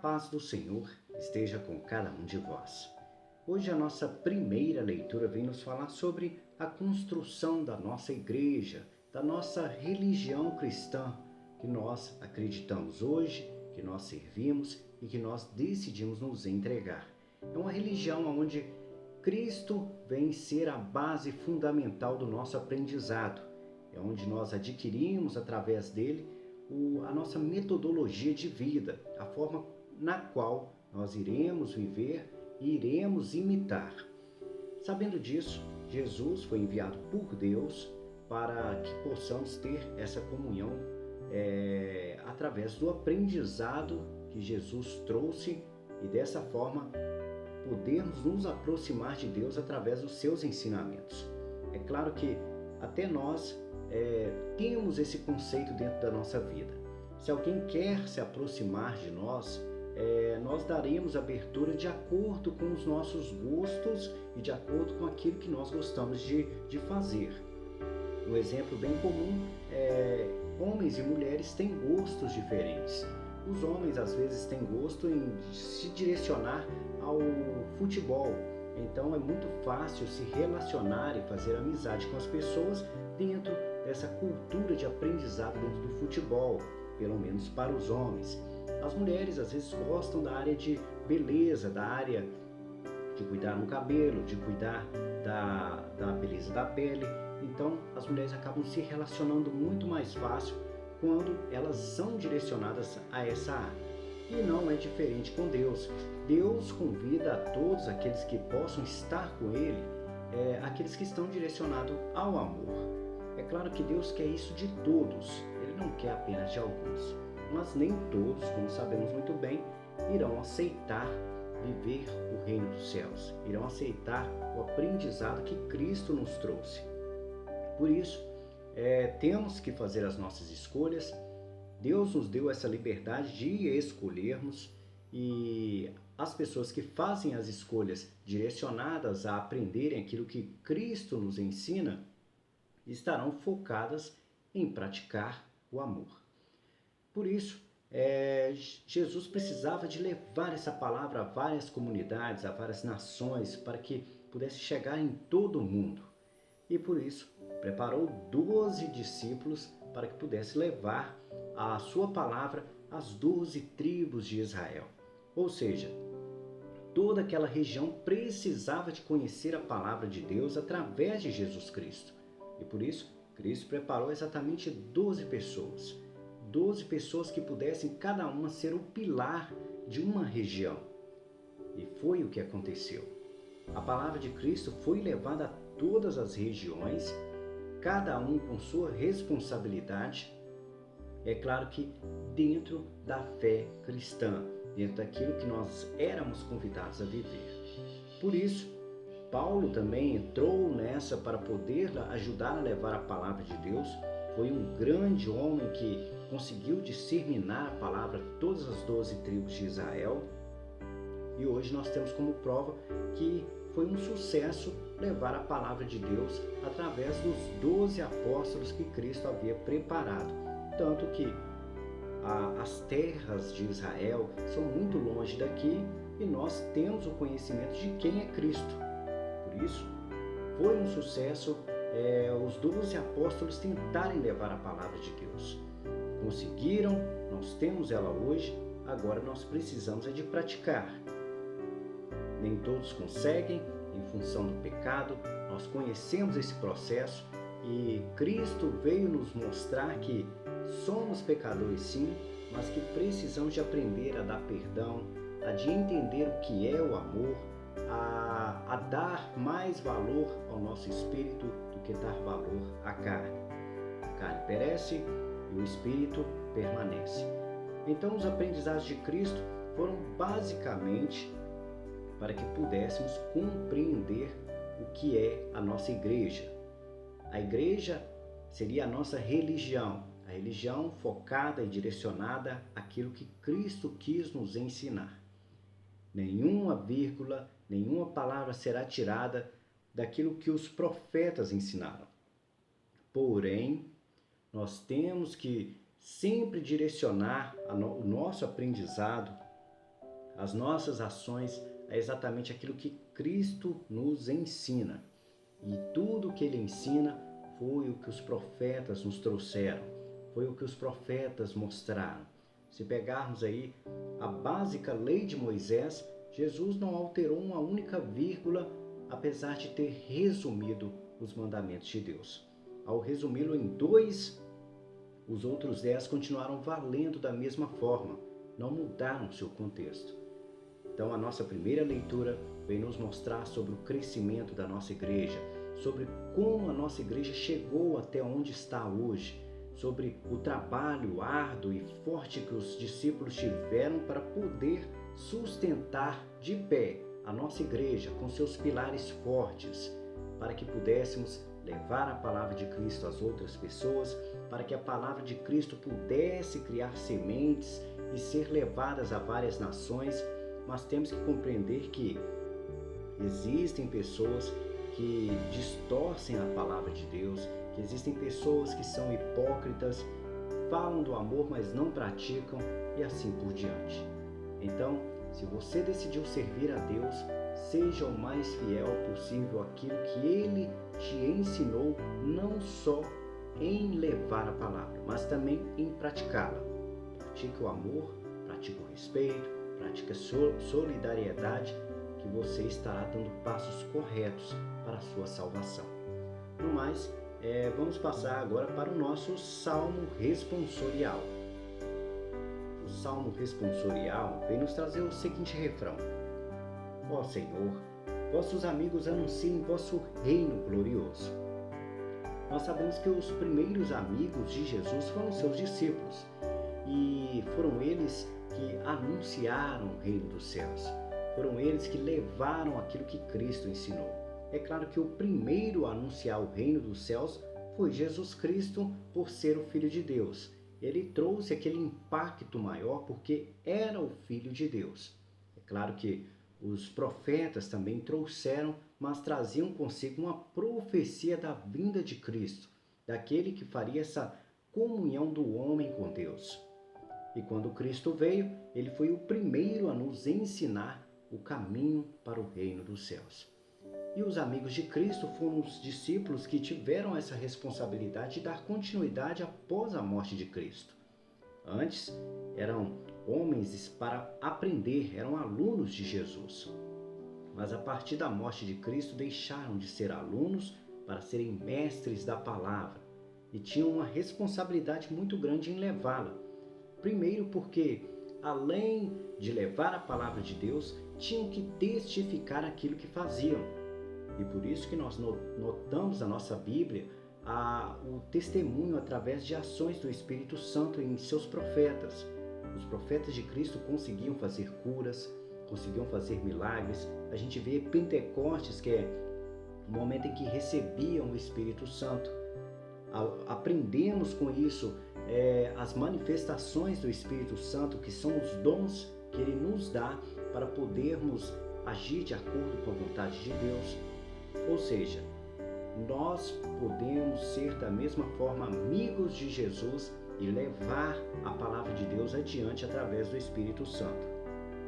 paz do Senhor esteja com cada um de vós. Hoje a nossa primeira leitura vem nos falar sobre a construção da nossa igreja, da nossa religião cristã, que nós acreditamos hoje, que nós servimos e que nós decidimos nos entregar. É uma religião onde Cristo vem ser a base fundamental do nosso aprendizado. É onde nós adquirimos, através dele, a nossa metodologia de vida, a forma na qual nós iremos viver e iremos imitar. Sabendo disso, Jesus foi enviado por Deus para que possamos ter essa comunhão através do aprendizado que Jesus trouxe e dessa forma podermos nos aproximar de Deus através dos seus ensinamentos. É claro que até nós temos esse conceito dentro da nossa vida. Se alguém quer se aproximar de nós, nós daremos abertura de acordo com os nossos gostos e de acordo com aquilo que nós gostamos de fazer. Um exemplo bem comum homens e mulheres têm gostos diferentes. Os homens às vezes têm gosto em se direcionar ao futebol. Então é muito fácil se relacionar e fazer amizade com as pessoas dentro dessa cultura de aprendizado dentro do futebol, pelo menos para os homens. As mulheres às vezes gostam da área de beleza, da área de cuidar no cabelo, de cuidar da beleza da pele. Então as mulheres acabam se relacionando muito mais fácil quando elas são direcionadas a essa área. E não é diferente com Deus. Deus convida a todos aqueles que possam estar com Ele, aqueles que estão direcionados ao amor. É claro que Deus quer isso de todos, Ele não quer apenas de alguns. Mas nem todos, como sabemos muito bem, irão aceitar viver o reino dos céus, irão aceitar o aprendizado que Cristo nos trouxe. Por isso, temos que fazer as nossas escolhas. Deus nos deu essa liberdade de escolhermos e as pessoas que fazem as escolhas direcionadas a aprenderem aquilo que Cristo nos ensina estarão focadas em praticar o amor. Por isso, Jesus precisava de levar essa palavra a várias comunidades, a várias nações, para que pudesse chegar em todo o mundo. E por isso, preparou 12 discípulos para que pudesse levar a sua palavra às 12 tribos de Israel. Ou seja, toda aquela região precisava de conhecer a palavra de Deus através de Jesus Cristo. E por isso, Cristo preparou exatamente 12 pessoas. 12 pessoas que pudessem cada uma ser o pilar de uma região. E foi o que aconteceu. A palavra de Cristo foi levada a todas as regiões, cada um com sua responsabilidade. É claro que dentro da fé cristã, dentro daquilo que nós éramos convidados a viver. Por isso, Paulo também entrou nessa para poder ajudar a levar a palavra de Deus. Foi um grande homem que conseguiu disseminar a palavra a todas as 12 tribos de Israel. E hoje nós temos como prova que foi um sucesso levar a palavra de Deus através dos 12 apóstolos que Cristo havia preparado. Tanto que as terras de Israel são muito longe daqui e nós temos o conhecimento de quem é Cristo. Por isso, foi um sucesso os 12 apóstolos tentarem levar a palavra de Deus. Conseguiram, nós temos ela hoje, agora nós precisamos de praticar. Nem todos conseguem, em função do pecado, nós conhecemos esse processo e Cristo veio nos mostrar que somos pecadores sim, mas que precisamos de aprender a dar perdão, de entender o que é o amor, a dar mais valor ao nosso espírito do que dar valor à carne. A carne perece e o espírito permanece. Então os aprendizados de Cristo foram basicamente para que pudéssemos compreender o que é a nossa igreja. A igreja seria a nossa religião, a religião focada e direcionada àquilo que Cristo quis nos ensinar. Nenhuma vírgula, nenhuma palavra será tirada daquilo que os profetas ensinaram. Porém, nós temos que sempre direcionar o nosso aprendizado as nossas ações a exatamente aquilo que Cristo nos ensina. E tudo que ele ensina foi o que os profetas nos trouxeram, foi o que os profetas mostraram. Se pegarmos aí a básica lei de Moisés, Jesus não alterou uma única vírgula, apesar de ter resumido os mandamentos de Deus. Ao resumi-lo em 2, os outros 10 continuaram valendo da mesma forma, não mudaram seu contexto. Então a nossa primeira leitura vem nos mostrar sobre o crescimento da nossa igreja, sobre como a nossa igreja chegou até onde está hoje, sobre o trabalho árduo e forte que os discípulos tiveram para poder sustentar de pé a nossa igreja com seus pilares fortes, para que pudéssemos levar a palavra de Cristo às outras pessoas, para que a palavra de Cristo pudesse criar sementes e ser levadas a várias nações. Mas temos que compreender que existem pessoas que distorcem a palavra de Deus, que existem pessoas que são hipócritas, falam do amor, mas não praticam, e assim por diante. Então, se você decidiu servir a Deus, seja o mais fiel possível àquilo que Ele te ensinou, não só em levar a palavra, mas também em praticá-la. Pratique o amor, pratique o respeito, pratique a solidariedade, que você estará dando passos corretos para a sua salvação. No mais, vamos passar agora para o nosso Salmo responsorial. O Salmo responsorial vem nos trazer o seguinte refrão: Ó Senhor, vossos amigos anunciem vosso reino glorioso. Nós sabemos que os primeiros amigos de Jesus foram seus discípulos, e foram eles que anunciaram o reino dos céus. Foram eles que levaram aquilo que Cristo ensinou. É claro que o primeiro a anunciar o reino dos céus foi Jesus Cristo, por ser o Filho de Deus. Ele trouxe aquele impacto maior porque era o Filho de Deus. É claro que os profetas também trouxeram, mas traziam consigo uma profecia da vinda de Cristo, daquele que faria essa comunhão do homem com Deus. E quando Cristo veio, ele foi o primeiro a nos ensinar o caminho para o reino dos céus. E os amigos de Cristo foram os discípulos que tiveram essa responsabilidade de dar continuidade após a morte de Cristo. Antes, eram homens para aprender, eram alunos de Jesus. Mas a partir da morte de Cristo, deixaram de ser alunos para serem mestres da palavra e tinham uma responsabilidade muito grande em levá-la. Primeiro porque, além de levar a palavra de Deus, tinham que testificar aquilo que faziam. E por isso que nós notamos na nossa Bíblia o testemunho através de ações do Espírito Santo em seus profetas. Os profetas de Cristo conseguiam fazer curas, conseguiam fazer milagres. A gente vê Pentecostes, que é o momento em que recebiam o Espírito Santo. Aprendemos com isso as manifestações do Espírito Santo, que são os dons que Ele nos dá para podermos agir de acordo com a vontade de Deus. Ou seja, nós podemos ser da mesma forma amigos de Jesus e levar a palavra de Deus adiante através do Espírito Santo.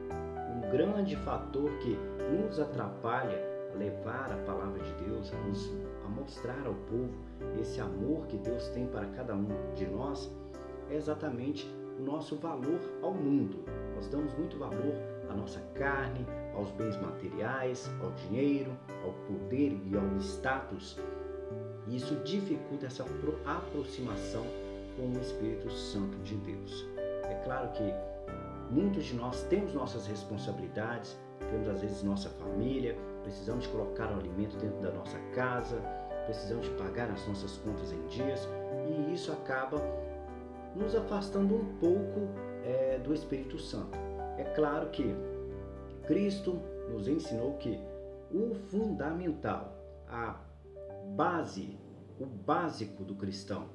Um grande fator que nos atrapalha a levar a palavra de Deus, a mostrar ao povo esse amor que Deus tem para cada um de nós, é exatamente o nosso valor ao mundo. Nós damos muito valor à nossa carne, aos bens materiais, ao dinheiro, ao poder e ao status. E isso dificulta essa aproximação com o Espírito Santo de Deus. É claro que muitos de nós temos nossas responsabilidades, temos às vezes nossa família, precisamos de colocar o alimento dentro da nossa casa, precisamos de pagar as nossas contas em dias, e isso acaba nos afastando um pouco do Espírito Santo. É claro que Cristo nos ensinou que o fundamental, a base, o básico do cristão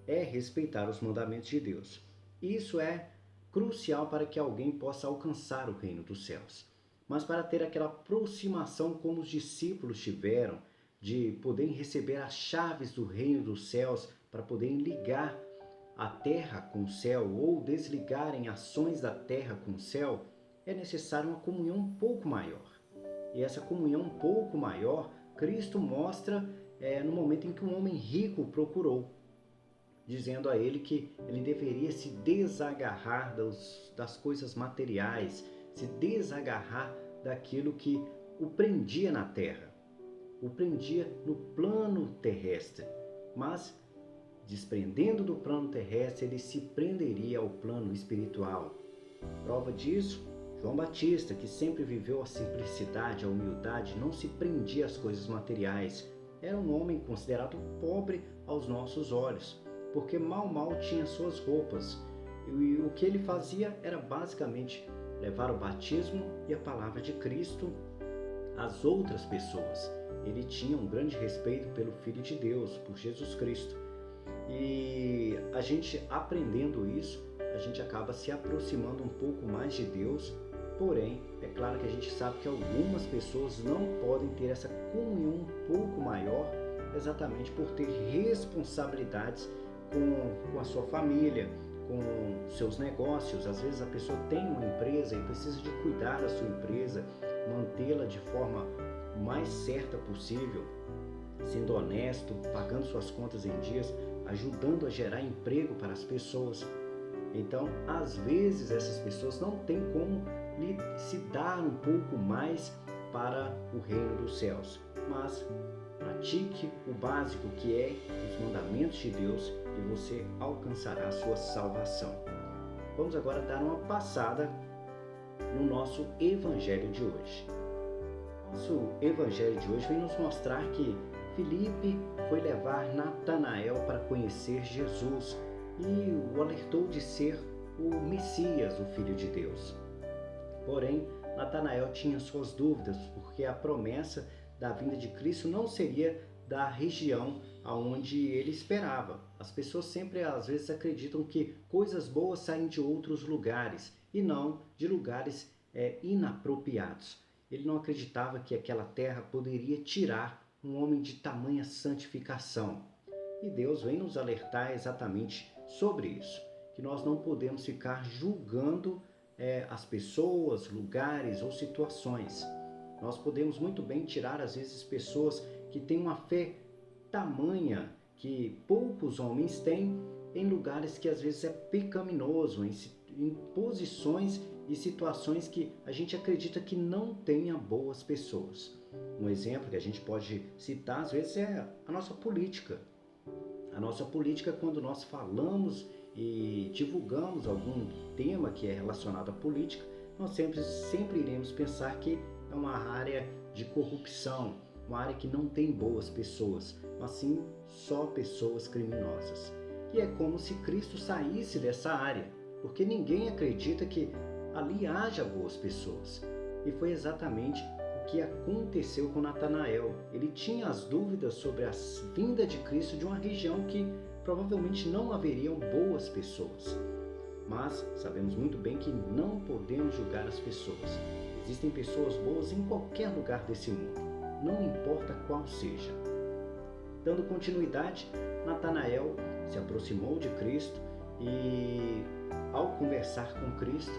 é respeitar os mandamentos de Deus. Isso é crucial para que alguém possa alcançar o reino dos céus. Mas para ter aquela aproximação como os discípulos tiveram, de poderem receber as chaves do reino dos céus, para poderem ligar a terra com o céu ou desligarem ações da terra com o céu, é necessária uma comunhão um pouco maior. E essa comunhão um pouco maior, Cristo mostra no momento em que um homem rico procurou, dizendo a ele que ele deveria se desagarrar das coisas materiais, se desagarrar daquilo que o prendia na terra, o prendia no plano terrestre, mas desprendendo do plano terrestre, ele se prenderia ao plano espiritual. Prova disso, João Batista, que sempre viveu a simplicidade, a humildade, não se prendia às coisas materiais. Era um homem considerado pobre aos nossos olhos, porque mal tinha suas roupas. E o que ele fazia era basicamente levar o batismo e a palavra de Cristo às outras pessoas. Ele tinha um grande respeito pelo Filho de Deus, por Jesus Cristo. E a gente aprendendo isso, a gente acaba se aproximando um pouco mais de Deus. Porém, é claro que a gente sabe que algumas pessoas não podem ter essa comunhão um pouco maior, exatamente por ter responsabilidades com a sua família, com seus negócios. Às vezes a pessoa tem uma empresa e precisa de cuidar da sua empresa, mantê-la de forma mais certa possível, sendo honesto, pagando suas contas em dias, ajudando a gerar emprego para as pessoas. Então, às vezes essas pessoas não têm como se dar um pouco mais para o reino dos céus, mas pratique o básico, que é os mandamentos de Deus, e você alcançará a sua salvação. Vamos agora dar uma passada no nosso evangelho de hoje. Nosso evangelho de hoje vem nos mostrar que Filipe foi levar Natanael para conhecer Jesus e o alertou de ser o Messias, o Filho de Deus. Porém, Natanael tinha suas dúvidas, porque a promessa da vinda de Cristo não seria da região aonde ele esperava. As pessoas sempre, às vezes, acreditam que coisas boas saem de outros lugares e não de lugares inapropriados. Ele não acreditava que aquela terra poderia tirar um homem de tamanha santificação. E Deus vem nos alertar exatamente sobre isso, que nós não podemos ficar julgando as pessoas, lugares ou situações. Nós podemos muito bem tirar, às vezes, pessoas que têm uma fé tamanha que poucos homens têm em lugares que às vezes é pecaminoso, em posições e situações que a gente acredita que não tenha boas pessoas. Um exemplo que a gente pode citar, às vezes, é a nossa política. A nossa política, quando nós falamos e divulgamos algum tema que é relacionado à política, nós sempre iremos pensar que é uma área de corrupção, uma área que não tem boas pessoas, mas sim só pessoas criminosas. E é como se Cristo saísse dessa área, porque ninguém acredita que ali haja boas pessoas. E foi exatamente o que aconteceu com Natanael. Ele tinha as dúvidas sobre a vinda de Cristo de uma região que provavelmente não haveriam boas pessoas. Mas sabemos muito bem que não podemos julgar as pessoas. Existem pessoas boas em qualquer lugar desse mundo, não importa qual seja. Dando continuidade, Natanael se aproximou de Cristo e, ao conversar com Cristo,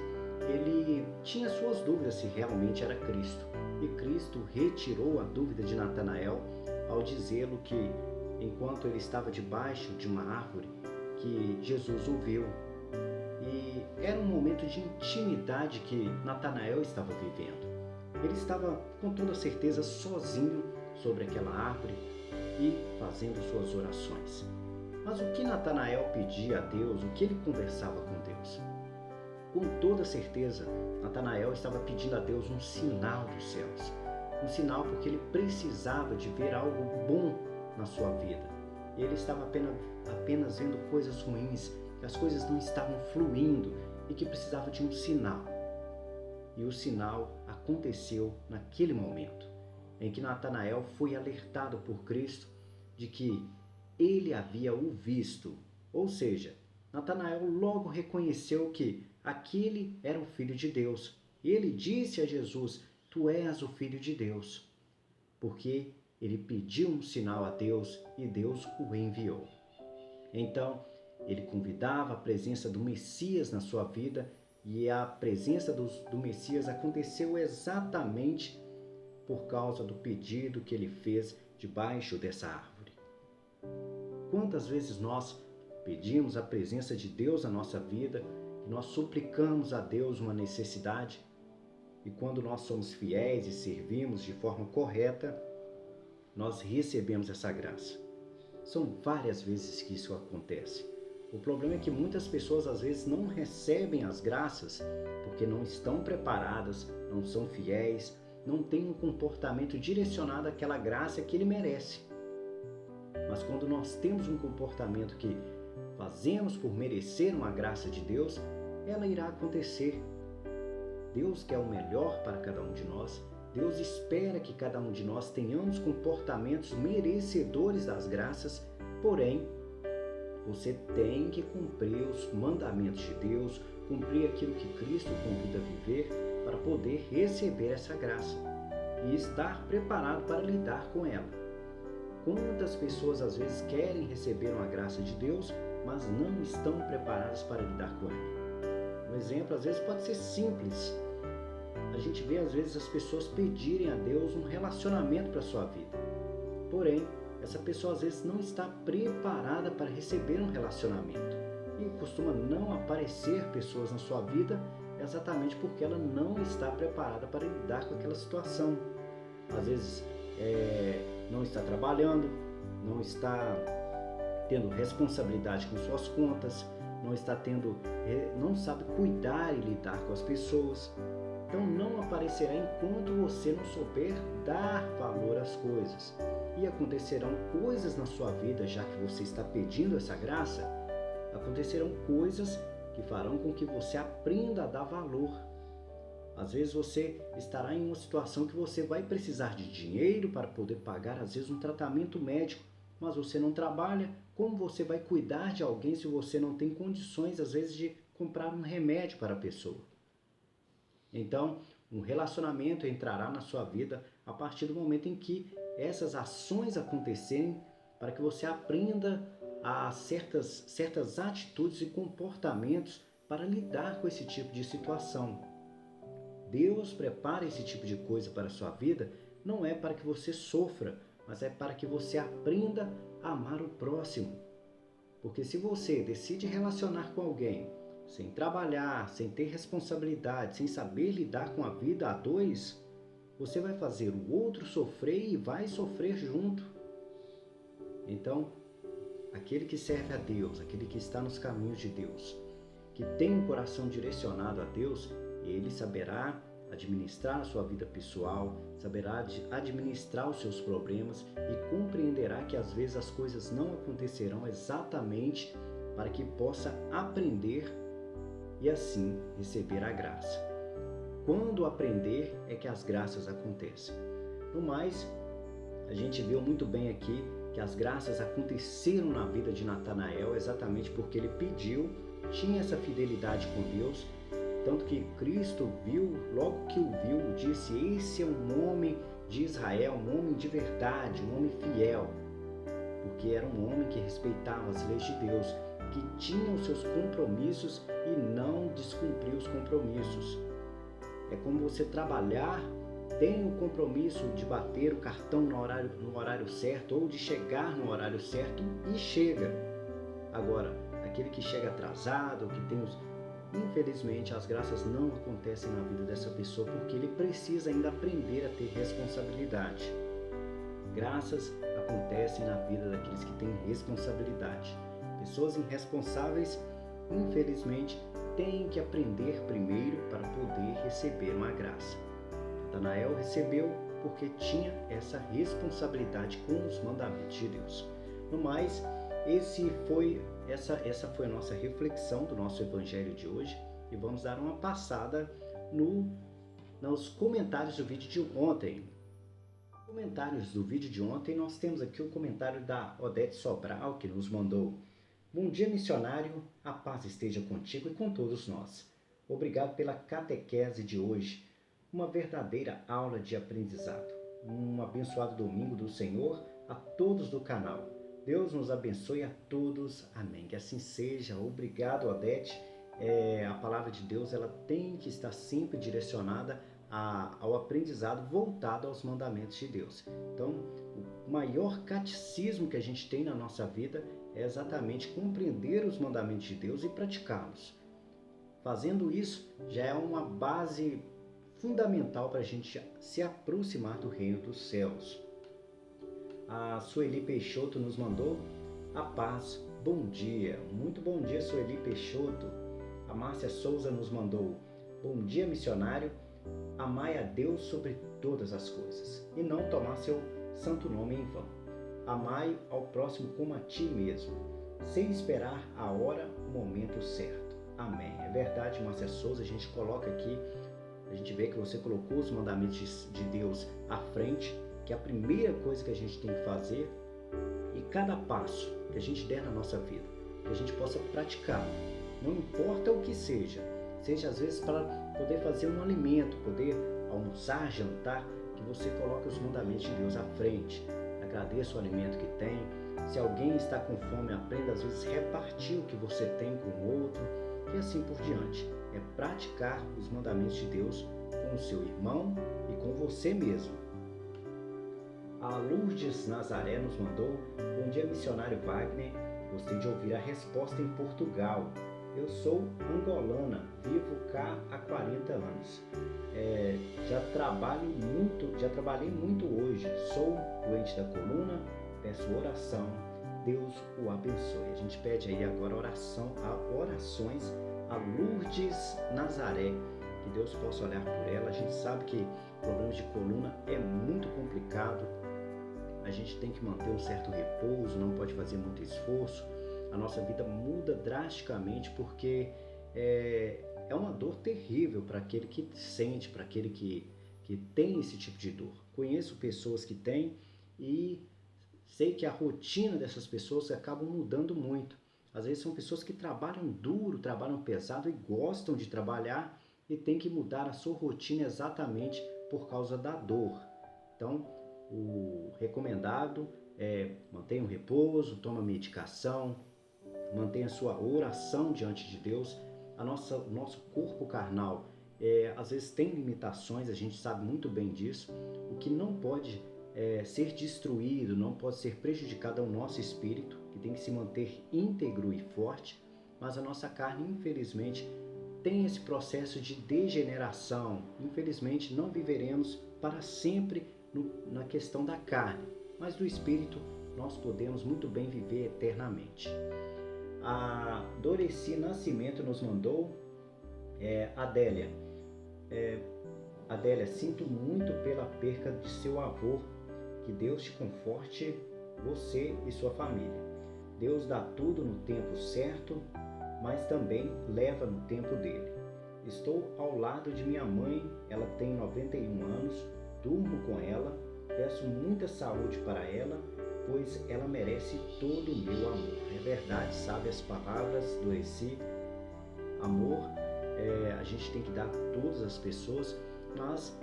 ele tinha suas dúvidas se realmente era Cristo. E Cristo retirou a dúvida de Natanael ao dizê-lo que, enquanto ele estava debaixo de uma árvore, que Jesus o viu. E era um momento de intimidade que Natanael estava vivendo. Ele estava com toda certeza sozinho sobre aquela árvore e fazendo suas orações. Mas o que Natanael pedia a Deus, o que ele conversava com Deus? Com toda certeza, Natanael estava pedindo a Deus um sinal dos céus. Um sinal porque ele precisava de ver algo bom na sua vida. Ele estava apenas vendo coisas ruins, que as coisas não estavam fluindo e que precisava de um sinal. E o sinal aconteceu naquele momento, em que Natanael foi alertado por Cristo de que ele havia o visto. Ou seja, Natanael logo reconheceu que aquele era o Filho de Deus. Ele disse a Jesus: "Tu és o Filho de Deus", porque ele pediu um sinal a Deus e Deus o enviou. Então, ele convidava a presença do Messias na sua vida E a presença do Messias aconteceu exatamente por causa do pedido que ele fez debaixo dessa árvore. Quantas vezes nós pedimos a presença de Deus na nossa vida, nós suplicamos a Deus uma necessidade, e quando nós somos fiéis e servimos de forma correta, nós recebemos essa graça. São várias vezes que isso acontece. O problema é que muitas pessoas às vezes não recebem as graças porque não estão preparadas, não são fiéis, não têm um comportamento direcionado àquela graça que ele merece. Mas quando nós temos um comportamento que fazemos por merecer uma graça de Deus, ela irá acontecer. Deus quer o melhor para cada um de nós. Deus espera que cada um de nós tenhamos comportamentos merecedores das graças, porém, você tem que cumprir os mandamentos de Deus, cumprir aquilo que Cristo convida a viver para poder receber essa graça e estar preparado para lidar com ela. Quantas pessoas às vezes querem receber uma graça de Deus, mas não estão preparadas para lidar com ela? Um exemplo às vezes pode ser simples. A gente vê às vezes as pessoas pedirem a Deus um relacionamento para a sua vida. Porém, essa pessoa às vezes não está preparada para receber um relacionamento. E costuma não aparecer pessoas na sua vida exatamente porque ela não está preparada para lidar com aquela situação. Às vezes não está trabalhando, não está tendo responsabilidade com suas contas, não sabe cuidar e lidar com as pessoas. Então não aparecerá enquanto você não souber dar valor às coisas. E acontecerão coisas na sua vida, já que você está pedindo essa graça, acontecerão coisas que farão com que você aprenda a dar valor. Às vezes você estará em uma situação que você vai precisar de dinheiro para poder pagar, às vezes, um tratamento médico, mas você não trabalha. Como você vai cuidar de alguém se você não tem condições, às vezes, de comprar um remédio para a pessoa? Então, um relacionamento entrará na sua vida a partir do momento em que essas ações acontecerem, para que você aprenda a certas atitudes e comportamentos para lidar com esse tipo de situação. Deus prepara esse tipo de coisa para a sua vida, não é para que você sofra, mas é para que você aprenda a amar o próximo. Porque se você decide relacionar com alguém sem trabalhar, sem ter responsabilidade, sem saber lidar com a vida a dois, você vai fazer o outro sofrer e vai sofrer junto. Então, aquele que serve a Deus, aquele que está nos caminhos de Deus, que tem um coração direcionado a Deus, ele saberá administrar a sua vida pessoal, saberá administrar os seus problemas e compreenderá que às vezes as coisas não acontecerão exatamente para que possa aprender e assim receber a graça. Quando aprender é que as graças acontecem. No mais, a gente viu muito bem aqui que as graças aconteceram na vida de Natanael exatamente porque ele pediu, tinha essa fidelidade com Deus, tanto que Cristo viu, logo que o viu, disse: esse é um homem de Israel, um homem de verdade, um homem fiel, porque era um homem que respeitava as leis de Deus, que tinha os seus compromissos e não descumpriu os compromissos. É como você trabalhar, tem o compromisso de bater o cartão no horário certo ou de chegar no horário certo e chega. Agora, aquele que chega atrasado, que tem infelizmente, as graças não acontecem na vida dessa pessoa porque ele precisa ainda aprender a ter responsabilidade. Graças acontecem na vida daqueles que têm responsabilidade. Pessoas irresponsáveis, infelizmente, têm que aprender primeiro para poder receber uma graça. Natanael recebeu porque tinha essa responsabilidade com os mandamentos de Deus. No mais, essa foi a nossa reflexão do nosso evangelho de hoje e vamos dar uma passada nos comentários do vídeo de ontem. Comentários do vídeo de ontem, nós temos aqui o comentário da Odete Sobral, que nos mandou: bom dia, missionário, a paz esteja contigo e com todos nós. Obrigado pela catequese de hoje, uma verdadeira aula de aprendizado. Um abençoado domingo do Senhor a todos do canal. Deus nos abençoe a todos. Amém. Que assim seja. Obrigado, Odete. a palavra de Deus ela tem que estar sempre direcionada ao aprendizado voltado aos mandamentos de Deus. Então, o maior catecismo que a gente tem na nossa vida é exatamente compreender os mandamentos de Deus e praticá-los. Fazendo isso, já é uma base fundamental para a gente se aproximar do reino dos céus. A Sueli Peixoto nos mandou a paz, bom dia. Muito bom dia, Sueli Peixoto. A Márcia Souza nos mandou bom dia, missionário. Amai a Deus sobre todas as coisas e não tomar seu santo nome em vão. Amai ao próximo como a ti mesmo, sem esperar a hora, o momento certo. Amém. É verdade, Márcia Souza, a gente coloca aqui, a gente vê que você colocou os mandamentos de Deus à frente, que é a primeira coisa que a gente tem que fazer, e cada passo que a gente der na nossa vida, que a gente possa praticar, não importa o que seja às vezes para poder fazer um alimento, poder almoçar, jantar, que você coloque os mandamentos de Deus à frente, agradeça o alimento que tem, se alguém está com fome, aprenda às vezes repartir o que você tem com o outro, e assim por diante. É praticar os mandamentos de Deus com o seu irmão e com você mesmo. A Lourdes Nazaré nos mandou, bom dia, missionário Wagner, gostei de ouvir a resposta em Portugal. Eu sou angolana, vivo cá há 40 anos. Já trabalhei muito hoje, sou doente da coluna, peço oração, Deus o abençoe. A gente pede aí agora orações a Lourdes Nazaré, que Deus possa olhar por ela. A gente sabe que problemas de coluna é muito complicado, a gente tem que manter um certo repouso, não pode fazer muito esforço. A nossa vida muda drasticamente porque é uma dor terrível para aquele que sente, para aquele que tem esse tipo de dor. Conheço pessoas que têm e sei que a rotina dessas pessoas acaba mudando muito. Às vezes são pessoas que trabalham duro, trabalham pesado e gostam de trabalhar e tem que mudar a sua rotina exatamente por causa da dor. Então, o recomendado é mantenha o repouso, toma medicação, mantenha sua oração diante de Deus. O nosso corpo carnal às vezes tem limitações, a gente sabe muito bem disso. O que não pode ser destruído, não pode ser prejudicado é o nosso espírito, que tem que se manter íntegro e forte, mas a nossa carne, infelizmente, tem esse processo de degeneração. Infelizmente, não viveremos para sempre na questão da carne, mas do espírito nós podemos muito bem viver eternamente. A Doreci Nascimento nos mandou, Adélia, sinto muito pela perca de seu avô, que Deus te conforte, você e sua família. Deus dá tudo no tempo certo, mas também leva no tempo dele. Estou ao lado de minha mãe, ela tem 91 anos, durmo com ela, peço muita saúde para ela, pois ela merece todo o meu amor. É verdade, sabe as palavras do Eci? Amor, a gente tem que dar a todas as pessoas, mas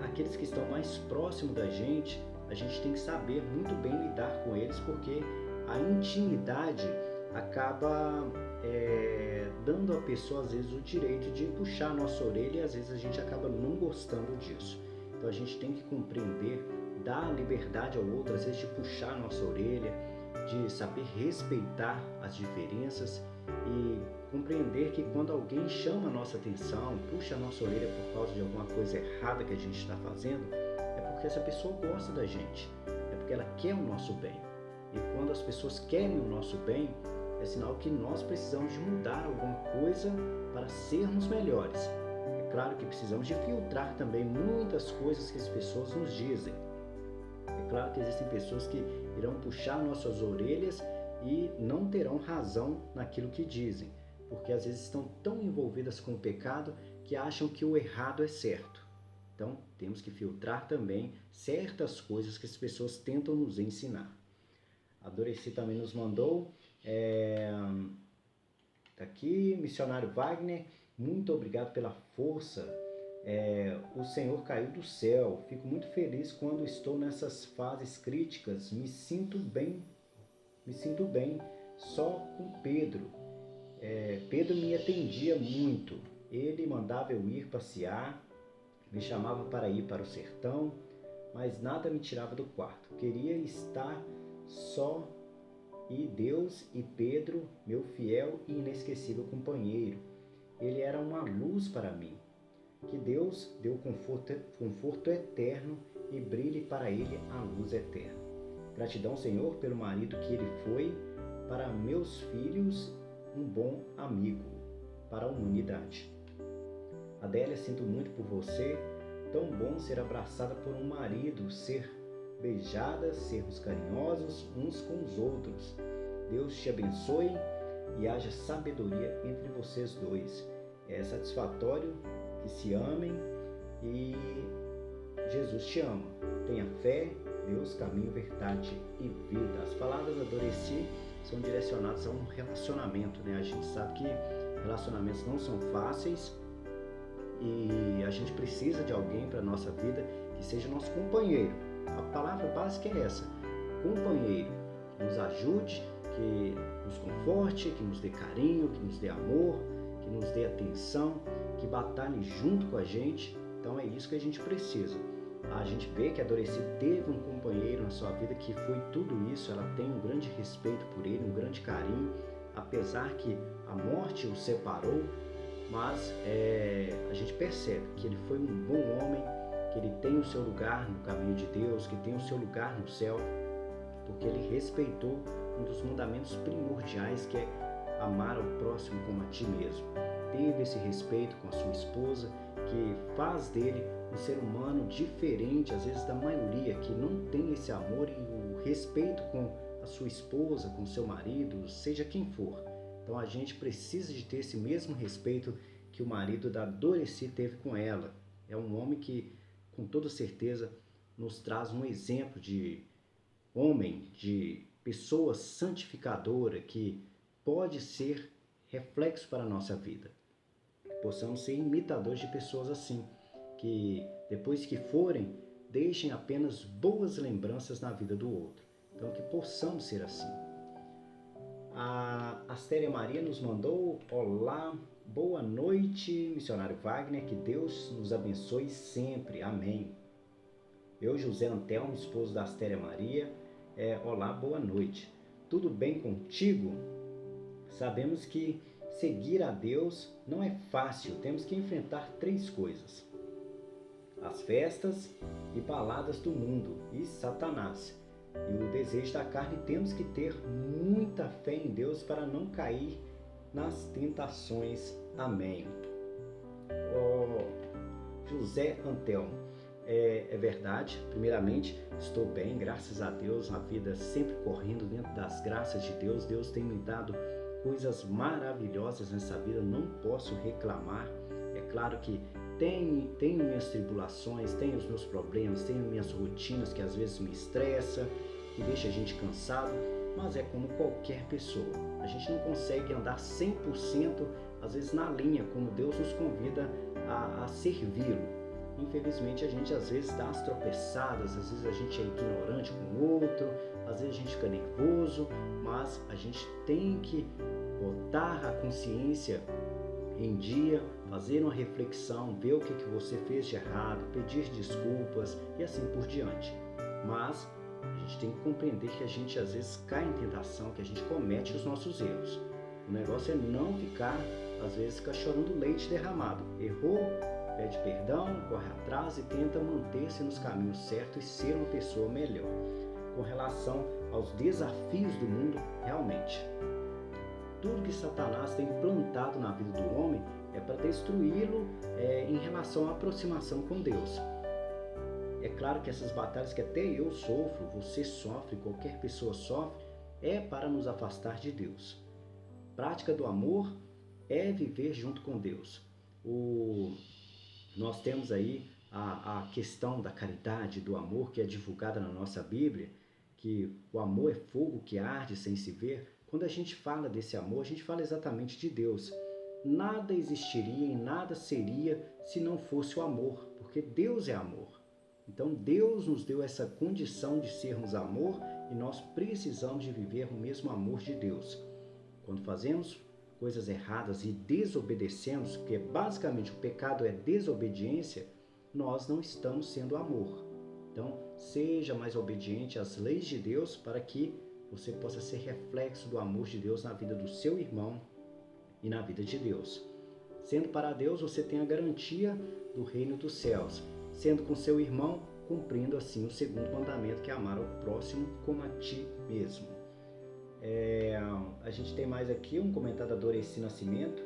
aqueles que estão mais próximos da gente, a gente tem que saber muito bem lidar com eles, porque a intimidade acaba dando à pessoa, às vezes, o direito de puxar a nossa orelha e às vezes a gente acaba não gostando disso. Então a gente tem que compreender, dar liberdade ao outro, às vezes de puxar a nossa orelha, de saber respeitar as diferenças e compreender que quando alguém chama a nossa atenção, puxa a nossa orelha por causa de alguma coisa errada que a gente está fazendo, é porque essa pessoa gosta da gente, é porque ela quer o nosso bem. E quando as pessoas querem o nosso bem, é sinal que nós precisamos de mudar alguma coisa para sermos melhores. É claro que precisamos de filtrar também muitas coisas que as pessoas nos dizem. É claro que existem pessoas que irão puxar nossas orelhas e não terão razão naquilo que dizem, porque às vezes estão tão envolvidas com o pecado que acham que o errado é certo. Então, temos que filtrar também certas coisas que as pessoas tentam nos ensinar. A Doreci também nos mandou, tá aqui, missionário Wagner, muito obrigado pela força. O Senhor caiu do céu. Fico muito feliz quando estou nessas fases críticas. Me sinto bem só com Pedro. Pedro me atendia muito. Ele mandava eu ir passear, me chamava para ir para o sertão, mas nada me tirava do quarto. Queria estar só e Deus e Pedro, meu fiel e inesquecível companheiro. Ele era uma luz para mim. Que Deus dê o conforto eterno e brilhe para ele a luz eterna. Gratidão, Senhor, pelo marido que ele foi para meus filhos, um bom amigo para a humanidade. Adélia, sinto muito por você. Tão bom ser abraçada por um marido, ser beijada, sermos carinhosos uns com os outros. Deus te abençoe e haja sabedoria entre vocês dois. É satisfatório que se amem e Jesus te ama. Tenha fé, Deus, caminho, verdade e vida. As palavras adoreci são direcionadas a um relacionamento, né? A gente sabe que relacionamentos não são fáceis e a gente precisa de alguém para a nossa vida que seja nosso companheiro. A palavra básica é essa, companheiro, que nos ajude, que nos conforte, que nos dê carinho, que nos dê amor, que nos dê atenção, que batalhe junto com a gente. Então é isso que a gente precisa. A gente vê que a Doreci teve um companheiro na sua vida que foi tudo isso, ela tem um grande respeito por ele, um grande carinho, apesar que a morte o separou, mas a gente percebe que ele foi um bom homem, que ele tem o seu lugar no caminho de Deus, que tem o seu lugar no céu, porque ele respeitou um dos mandamentos primordiais, que é amar ao próximo como a ti mesmo. Teve esse respeito com a sua esposa, que faz dele um ser humano diferente, às vezes, da maioria, que não tem esse amor e o respeito com a sua esposa, com o seu marido, seja quem for. Então a gente precisa de ter esse mesmo respeito que o marido da Doreci teve com ela. É um homem que, com toda certeza, nos traz um exemplo de homem, de pessoa santificadora, que pode ser reflexo para a nossa vida. Possamos ser imitadores de pessoas assim, que depois que forem, deixem apenas boas lembranças na vida do outro. Então que possamos ser assim. A Astéria Maria nos mandou: olá, boa noite, missionário Wagner, que Deus nos abençoe sempre, amém. Eu, José Antelmo, esposo da Astéria Maria, olá, boa noite. Tudo bem contigo? Sabemos que seguir a Deus não é fácil, temos que enfrentar 3 coisas: as festas e baladas do mundo e Satanás. E o desejo da carne, temos que ter muita fé em Deus para não cair nas tentações. Amém. José Antelmo, é verdade, primeiramente, estou bem, graças a Deus, a vida sempre correndo dentro das graças de Deus. Deus tem me dado coisas maravilhosas nessa vida, não posso reclamar. É claro que tenho minhas tribulações, tenho os meus problemas, tenho minhas rotinas que às vezes me estressam, que deixa a gente cansado, mas é como qualquer pessoa. A gente não consegue andar 100% às vezes na linha, como Deus nos convida a servi-lo. Infelizmente a gente às vezes dá as tropeçadas, às vezes a gente é ignorante com o outro, às vezes a gente fica nervoso, mas a gente tem que botar a consciência em dia, fazer uma reflexão, ver o que você fez de errado, pedir desculpas e assim por diante. Mas a gente tem que compreender que a gente às vezes cai em tentação, que a gente comete os nossos erros. O negócio é não ficar, às vezes, chorando leite derramado. Errou, pede perdão, corre atrás e tenta manter-se nos caminhos certos e ser uma pessoa melhor. Com relação aos desafios do mundo, realmente, tudo que Satanás tem plantado na vida do homem é para destruí-lo em relação à aproximação com Deus. É claro que essas batalhas que até eu sofro, você sofre, qualquer pessoa sofre, é para nos afastar de Deus. Prática do amor é viver junto com Deus. Nós temos aí a questão da caridade, do amor, que é divulgada na nossa Bíblia, que o amor é fogo que arde sem se ver. Quando a gente fala desse amor, a gente fala exatamente de Deus. Nada existiria e nada seria se não fosse o amor, porque Deus é amor. Então Deus nos deu essa condição de sermos amor e nós precisamos de viver o mesmo amor de Deus. Quando fazemos coisas erradas e desobedecemos, porque basicamente o pecado é desobediência, nós não estamos sendo amor. Então, seja mais obediente às leis de Deus para que você possa ser reflexo do amor de Deus na vida do seu irmão e na vida de Deus. Sendo para Deus, você tem a garantia do reino dos céus. Sendo com seu irmão, cumprindo assim o segundo mandamento, que é amar ao próximo como a ti mesmo. A gente tem mais aqui um comentário da Doreci Nascimento,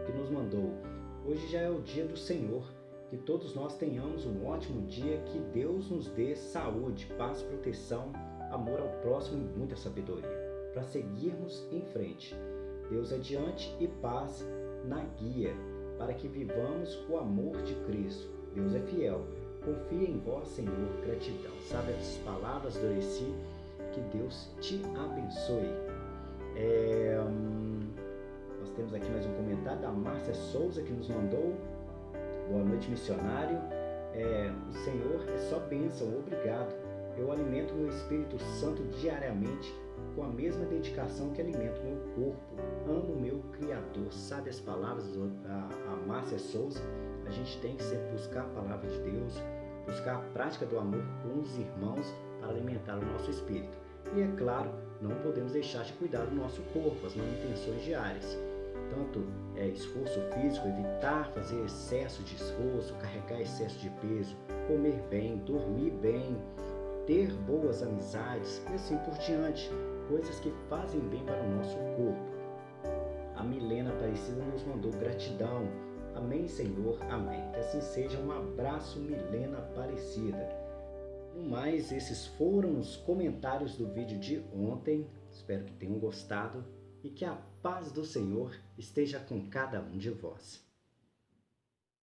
que nos mandou: hoje já é o dia do Senhor, que todos nós tenhamos um ótimo dia, que Deus nos dê saúde, paz, proteção, amor ao próximo e muita sabedoria, para seguirmos em frente. Deus adiante e paz na guia, para que vivamos o amor de Cristo. Deus é fiel. Confia em vós, Senhor, gratidão. Sabe as palavras, Doreci? Que Deus te abençoe. Nós temos aqui mais um comentário da Márcia Souza, que nos mandou: boa noite, missionário. O Senhor é só bênção, obrigado. Eu alimento meu Espírito Santo diariamente com a mesma dedicação que alimento meu corpo. Amo meu Criador. Sabe as palavras da Márcia Souza? A gente tem que sempre buscar a palavra de Deus, buscar a prática do amor com os irmãos para alimentar o nosso espírito. E é claro, não podemos deixar de cuidar do nosso corpo, as manutenções diárias. Tanto esforço físico, evitar fazer excesso de esforço, carregar excesso de peso, comer bem, dormir bem, ter boas amizades e assim por diante. Coisas que fazem bem para o nosso corpo. A Milena Aparecida nos mandou: gratidão. Amém, Senhor. Amém. Que assim seja. Um abraço, Milena Aparecida. No mais, esses foram os comentários do vídeo de ontem. Espero que tenham gostado e que a paz do Senhor esteja com cada um de vós.